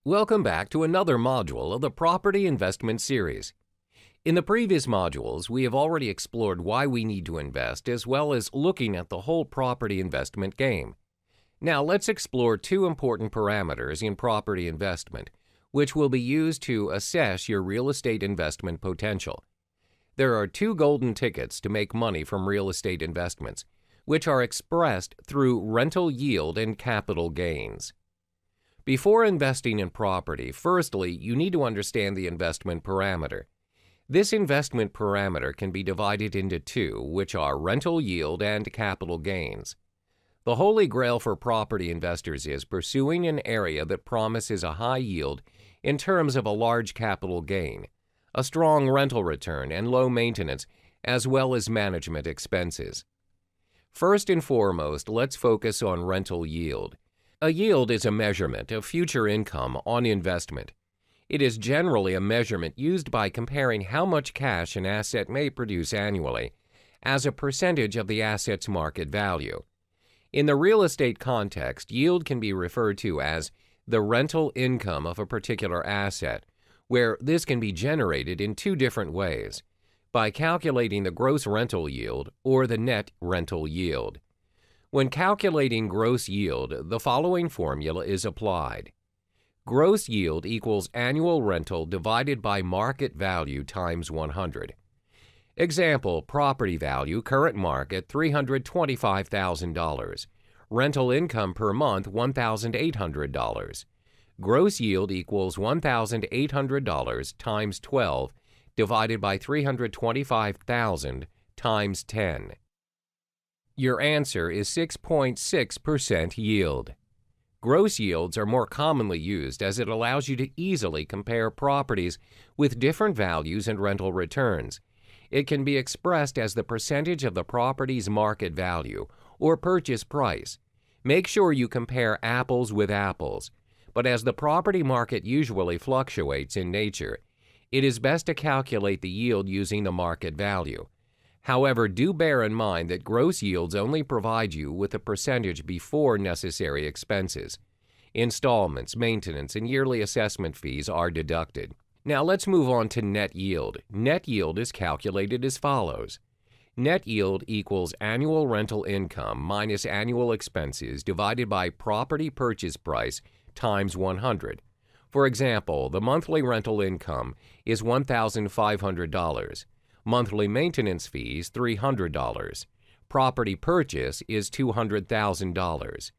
Welcome back to another module of the Property Investment Series. In the previous modules, we have already explored why we need to invest as well as looking at the whole property investment game. Now let's explore two important parameters in property investment, which will be used to assess your real estate investment potential. There are two golden tickets to make money from real estate investments, which are expressed through rental yield and capital gains. Before investing in property, firstly, you need to understand the investment parameter. This investment parameter can be divided into two, which are rental yield and capital gains. The holy grail for property investors is pursuing an area that promises a high yield in terms of a large capital gain, a strong rental return, and low maintenance, as well as management expenses. First and foremost, let's focus on rental yield. A yield is a measurement of future income on investment. It is generally a measurement used by comparing how much cash an asset may produce annually as a percentage of the asset's market value. In the real estate context, yield can be referred to as the rental income of a particular asset, where this can be generated in two different ways, by calculating the gross rental yield or the net rental yield. When calculating gross yield, the following formula is applied. Gross yield equals annual rental divided by market value times 100. Example, property value, current market, $325,000. Rental income per month, $1,800. Gross yield equals $1,800 times 12 divided by 325,000 times 10. Your answer is 6.6% yield. Gross yields are more commonly used as it allows you to easily compare properties with different values and rental returns. It can be expressed as the percentage of the property's market value or purchase price. Make sure you compare apples with apples, but as the property market usually fluctuates in nature, it is best to calculate the yield using the market value. However, do bear in mind that gross yields only provide you with a percentage before necessary expenses. Installments, maintenance, and yearly assessment fees are deducted. Now let's move on to net yield. Net yield is calculated as follows. Net yield equals annual rental income minus annual expenses divided by property purchase price times 100. For example, the monthly rental income is $1,500. Monthly maintenance fees, $300. Property purchase is $200,000.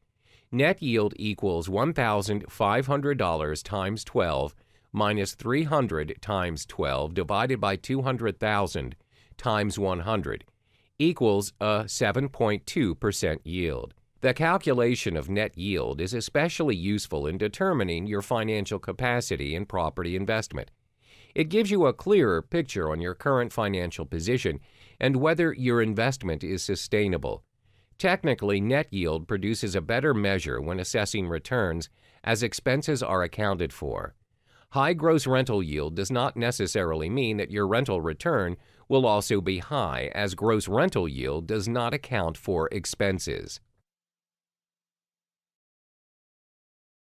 Net yield equals $1,500 times 12 minus $300 times 12 divided by $200,000 times 100 equals a 7.2% yield. The calculation of net yield is especially useful in determining your financial capacity in property investment. It gives you a clearer picture on your current financial position and whether your investment is sustainable. Technically, net yield produces a better measure when assessing returns as expenses are accounted for. High gross rental yield does not necessarily mean that your rental return will also be high, as gross rental yield does not account for expenses.